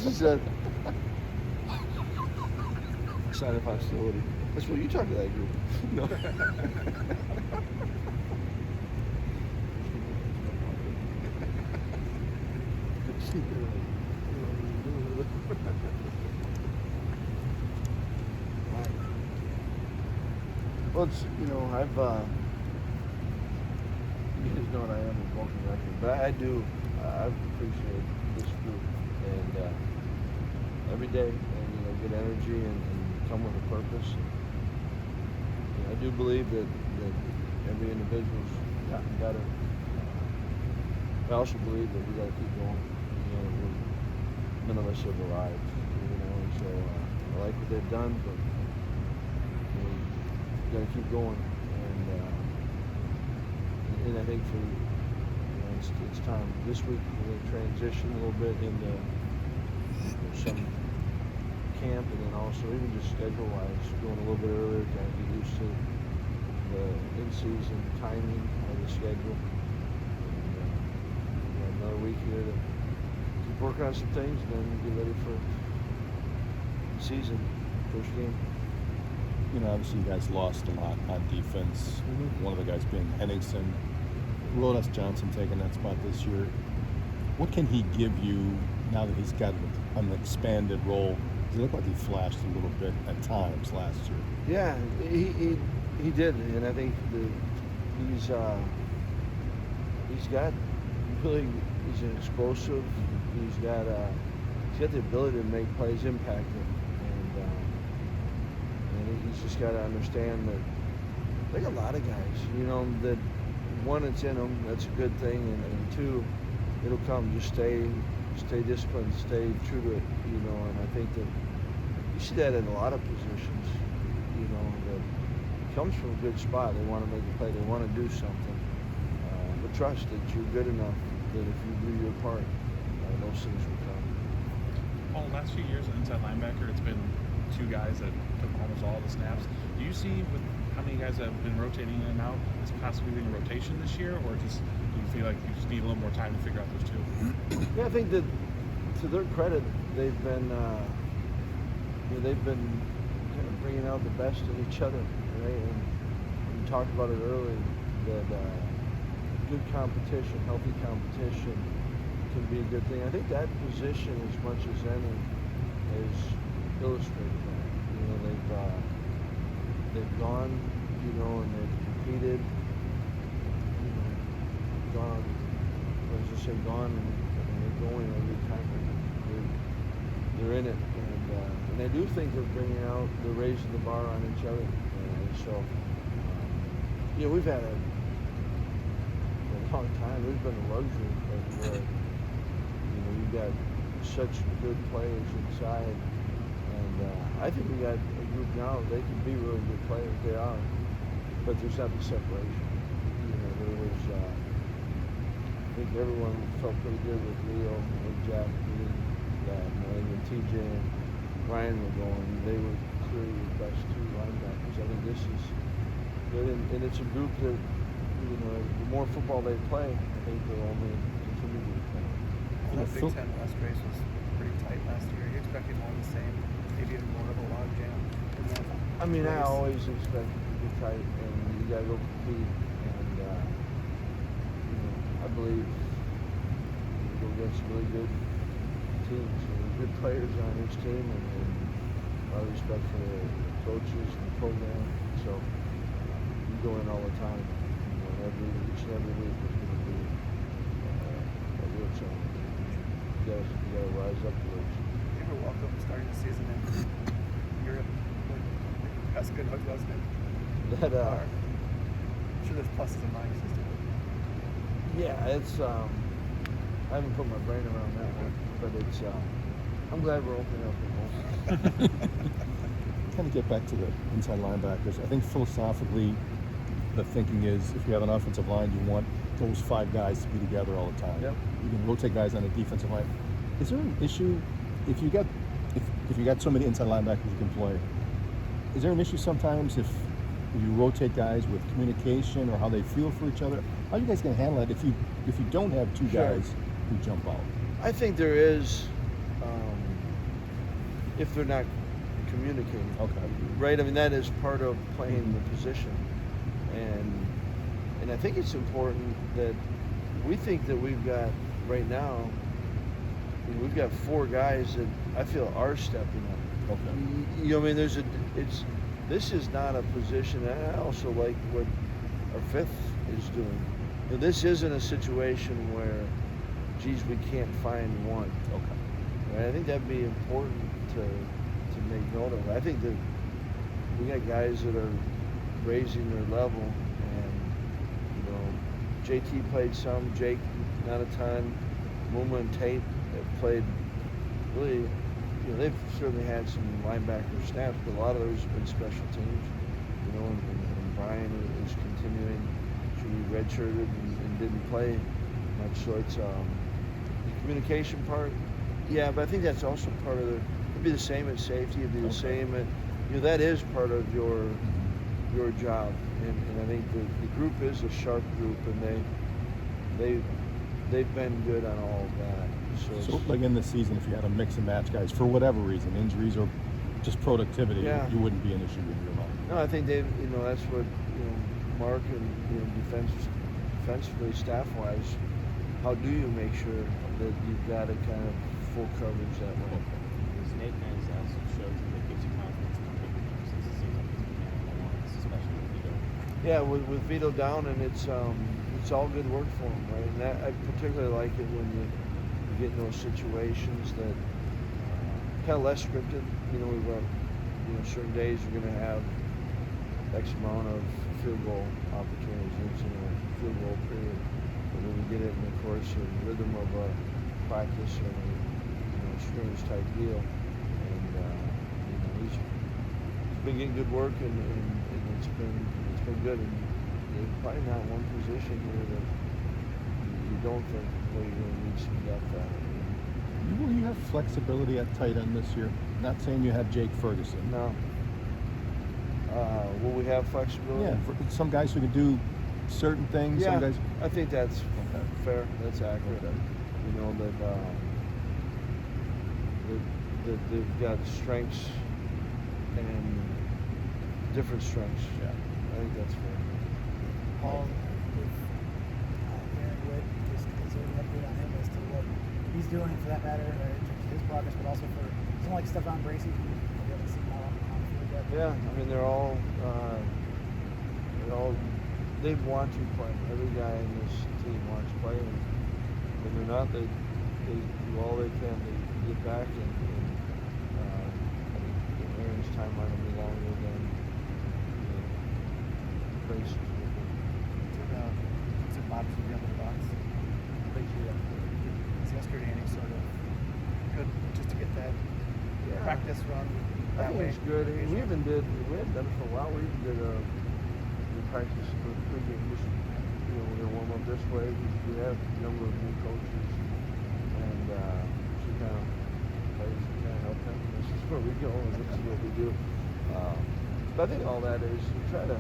She said, sign of hostility. That's what you talk to that group. No. Well, it's, I've, you guys know what I am, a broken record, but I do, I appreciate this group, and every day, get energy and come with a purpose. And, I do believe that every individual's gotten better. I also believe that we got to keep going. None of us have arrived, and so I like what they've done, but we got to keep going. And I think for it's time. This week we're going to transition a little bit into some camp, and then also even just schedule-wise, going a little bit earlier, kind of get used to the in-season timing of the schedule. And, we got another week here to keep working on some things, and then get ready for the season, first game. Obviously you guys lost a lot on defense. Mm-hmm. One of the guys being Henningsen. Rodas Johnson taking that spot this year. What can he give you now that he's got an expanded role? Does it look like he flashed a little bit at times last year? Yeah, he did, and I think he's got really, he's an explosive. He's got the ability to make plays impact him, and he's just got to understand that like a lot of guys, that one, it's in them, that's a good thing, and two, it'll come. Just stay disciplined, stay true to it, and I think that you see that in a lot of positions, that comes from a good spot. They want to make a play, they want to do something, but trust that you're good enough that if you do your part, those things will come. Paul, last few years at inside linebacker, it's been two guys that took almost all the snaps. Do you see with how many guys have been rotating in and out, is possibly being a rotation this year, or just do you feel like you just need a little more time to figure out those two? Yeah, I think that to their credit, they've been kind of bringing out the best in each other, right? And we talked about it earlier that good competition, healthy competition can be a good thing. I think that position, as much as any, has illustrated that. They've gone, and they've competed, gone, gone, and they're going every time. They're in it, and I do think they're bringing out, they're raising the bar on each other. And so, we've had a long time. There's been a luxury of where, we've got such good players inside. And I think we got a group now, they can be really good players, they are, but there's not the separation. There was, I think everyone felt pretty good with Leo and Jack being that, and TJ and Ryan were going. They were clearly the best two linebackers. I think this is good, and it's a group that, the more football they play, I think they'll only continue to play. Well, that Big Ten West race was pretty tight last year. You expected more of the same, maybe even more of a log jam. I always expect it to be tight, and you got to go compete. And I believe you go against really good teams, good players on each team, and a lot of respect for the coaches and the program. So you go in all the time. Each and every week is going to be a real challenge. You got to rise up to it. You ever walk up starting the season in Europe? That's a good hook, wasn't it? I'm sure there's pluses and minuses to it. Yeah, it's. I haven't put my brain around that one, but it's. I'm glad we're opening up the home. Kind of get back to the inside linebackers. I think philosophically, the thinking is if you have an offensive line, you want those five guys to be together all the time. Yep. You can rotate guys on the defensive line. Is there an issue if you got so many inside linebackers you can play? Is there an issue sometimes if you rotate guys with communication or how they feel for each other? How are you guys going to handle it if you don't have two Sure. guys who jump out? I think there is if they're not communicating. Okay. Right? I mean, that is part of playing the position. And I think it's important that we think that we've got, right now, we've got 4 guys that I feel are stepping up. Okay. You know, I mean, this is not a position, and I also like what our 5th is doing. You know, this isn't a situation where, geez, we can't find one. Okay. Right? I think that'd be important to make note of. I think that we got guys that are raising their level, and you know, JT played some, Jake not a ton, Muma and Tate have played really. You know, they've certainly had some linebacker snaps, but a lot of those have been special teams. You know, and Brian is continuing. He redshirted and didn't play much, so it's the communication part. Yeah, but I think that's also part of the. It'd be the same at safety. It'd be the same at, you know, that is part of your job, and I think the group is a sharp group, and they've been good on all of that. So like in this season, if you had to mix and match guys for whatever reason, injuries or just productivity, you wouldn't be an issue in your mind. No, I think that's what, you know, Mark and, you know, defensively, staff-wise, how do you make sure that you've got a kind of full coverage that way? There's Nate Van Zelst who shows you that gives you confidence to take the jumps. It seems like he's been man on the lines, especially with Vito. Yeah, with Vito down, and it's all good work for him, right? And I particularly like it when you get in those situations that kind of less scripted. You know, we've got, you know, certain days you're going to have X amount of field goal opportunities in a field goal period. But when we get it in the course of rhythm of a practice or, you know, scrimmage type deal, and you know, he's been getting good work, and it's been good. And there's probably not one position here that you don't think, well, you're going to need some depth at it. Will you have flexibility at tight end this year? Not saying you have Jake Ferguson. No. Will we have flexibility? Yeah, for some guys who can do certain things. Yeah, some guys. I think that's fair. That's accurate. Okay. You know, that they've got strengths and different strengths. Yeah. I think that's fair. Paul, with Aaron Witt, is there an update on him as to what he's doing, for that matter, in terms of his progress, but also for someone like Stephon Bracey, who we haven't seen on the field yet? Yeah, I mean, they want to play. Every guy in this team wants to play, and when they're not, they do all they can to get back. And I think Aaron's timeline will be longer than Bracey's. Took Bob's from the other box. Yesterday, and he sort of good just to get that practice run I that think way. it's good. I mean, we hadn't done it for a while. We even did a practice for pregame, just, you know, we're gonna warm up this way. We have a number of new coaches, and she kind of plays, we kind of help them. This is where we go, and this is what we do. But I think all that is to try to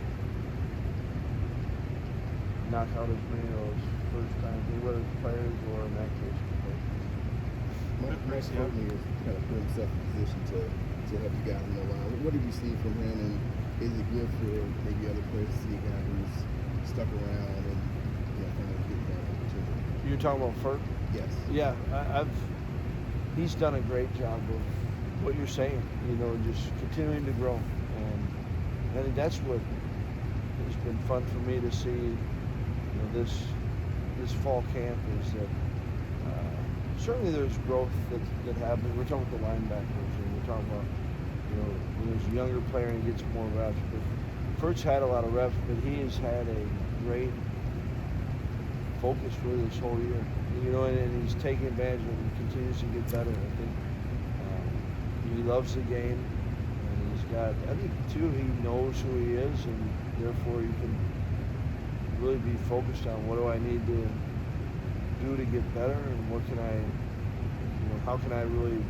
knock out as many of those first time, whether it's players or in that case, coaches. Mike Courtney has kind of put himself in position to help you guys in the line. What did you see from him, and is it good for maybe other players to see a guy who's stuck around and, you know, kind of get that opportunity? You're talking about Ferg? Yes. Yeah, he's done a great job of what you're saying, you know, just continuing to grow. And I think that's what has been fun for me to see, you know, this fall camp, is that certainly there's growth that happens. We're talking about the linebackers, and we're talking about, you know, when there's a younger player and he gets more reps. But Fert's had a lot of reps, but he has had a great focus really this whole year. You know, and he's taking advantage of it and continues to get better. I think he loves the game, and he's got, I think too, he knows who he is, and therefore you can really be focused on what do I need to do to get better, and what can I, you know, how can I really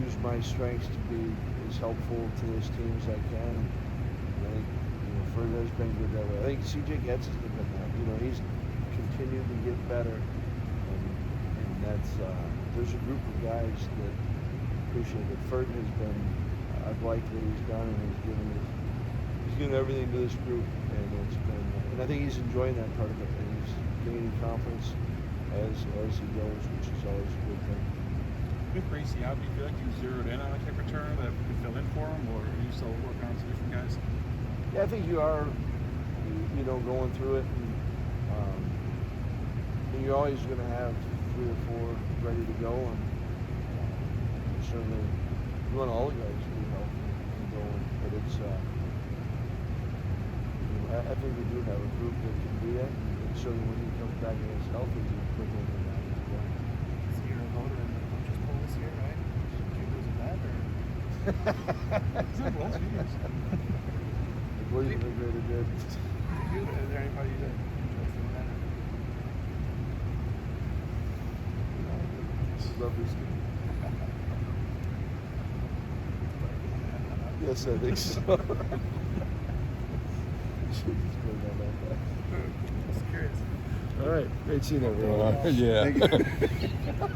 use my strengths to be as helpful to this team as I can. And I think, you know, Ferg has been good that way. I think CJ Getz has been that. You know, he's continued to get better, and that's there's a group of guys that appreciate it. Ferd has been, I've liked what he's done, and he's given everything to this group, and it's been, and I think he's enjoying that part of it, and he's gaining confidence as he goes, which is always a good thing. With Gracie out, do you feel like you zeroed in on a kick returner that could fill in for him, or are you still working on some different guys? Yeah, I think you are, going through it, and you're always going to have 3 or 4 ready to go, and certainly you want all the guys to be healthy and going, but it's, I think we do have a group that can do that, and certainly when he comes back and is healthy, he's quickly in that as well. So you're a voter in the coaches poll this year, right? Did you lose that, or? It's not the last few years. I believe they really did. Is there anybody that interested in that? Love this game. Yes, I think so. Should just go down that path. Just curious. All right, great seeing everyone. Yeah. Thank you.